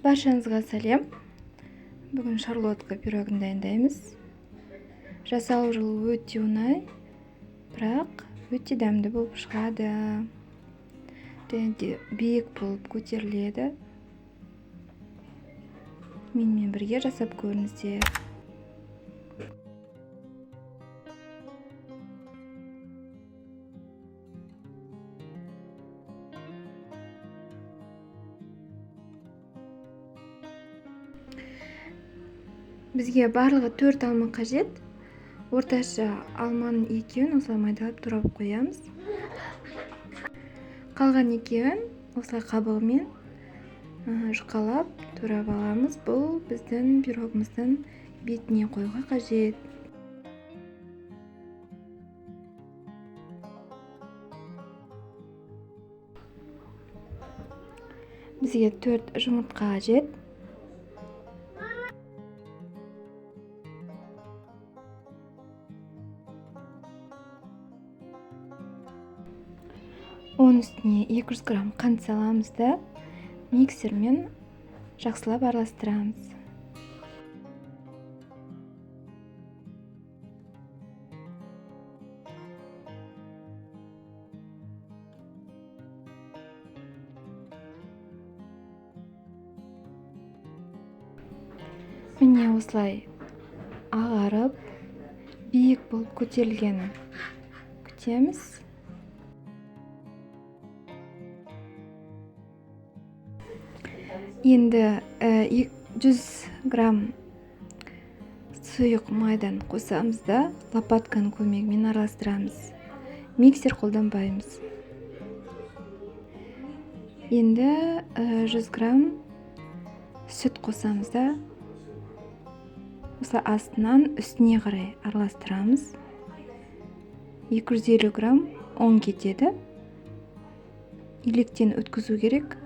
Баршаңызға сәлем. Бүгін шарлотка пирогын дайындаймыз. Жасалу жолы өте оңай, бірақ өте дәмді болып шығады. Және де биік болып көтеріледі. Менімен бірге жасап көріңіздер. Бізге барлығы 4 алма қажет. Орташа алманың екеуін осылай майдалап турап қоямыз. Қалған екеуін осылай қабығымен жұқалап турап аламыз. Бұл біздің пирогымыздың бетіне қоюға қажет. Бізге 4 жұмыртқа қажет. Оның үстіне 200 грамм қант саламыз да миксермен жақсылап араластырамыз. Міне осылай ағарып, биік болып көтерілгенін күтеміз. Енді 100 грамм сұйық майдан қосамыз да лопатканың көмегімен араластырамыз. Миксер қолданбаймыз. Енді 100 грамм сүт қосамыз да осылай астынан үстіне қарай араластырамыз. 250 грамм ұн кетеді. Електен өткізу керек.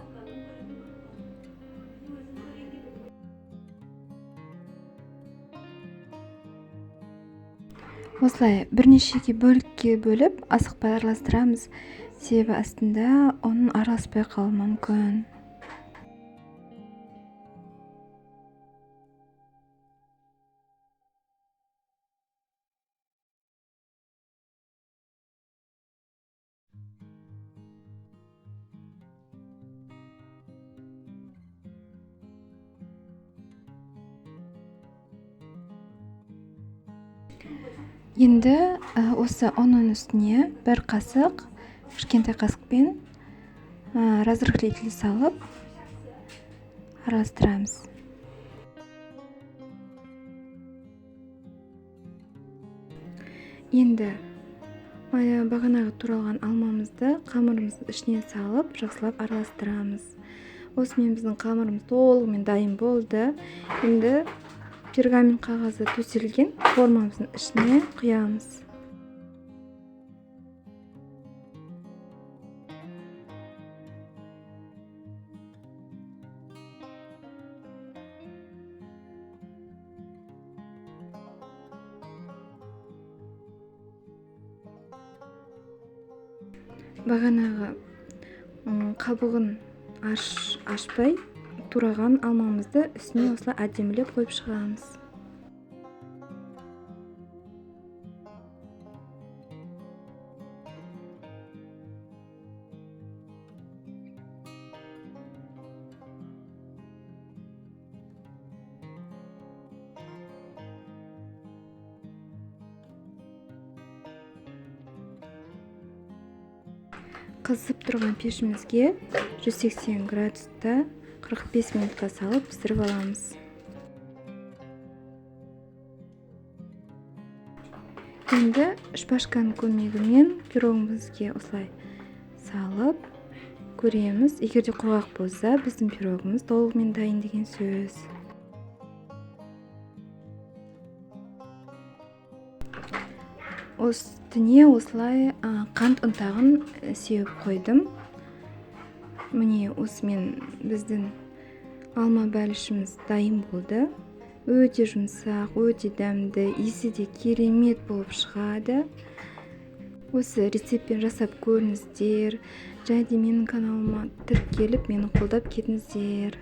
Осылай бірнеше бөлікке бөліп, асықпай араластырамыз. Себебі астында ұн араласпай қалуы мүмкін. Енді осы ұнның үстіне бір қасық, кішкентай қасықпен разрыхлитель салып араластырамыз. Енді бағанағы туралған алмамызды қамырымыздың ішіне салып, жақсылап араластырамыз. Осымен біздің қамырымыз толығымен дайын болды. Енді пергамент қағазы төселген формамыздың ішіне құямыз. Бағанағы қабығын ашпай тураған алмамызды үстіне осылай әдемілеп қойып шығамыз. Қызып тұрған пешімізге 180 градуста 45 минутқа салып пісіріп аламыз. Енді шпажканың көмегімен пирогымызге осылай салып көреміз. Егерде құрғақ болса, біздің пирогымыз толығымен дайын деген сөз. Үстіне осылай қант ұнтағын сеуіп қойдым. Міне осымен біздің алма бәлішіміз дайын болды. Өте жұмсақ, өте дәмді, иісі де керемет болып шығады. Осы рецептпен жасап көріңіздер. Және де менің каналыма тіркеліп, мені қолдап кетіңіздер.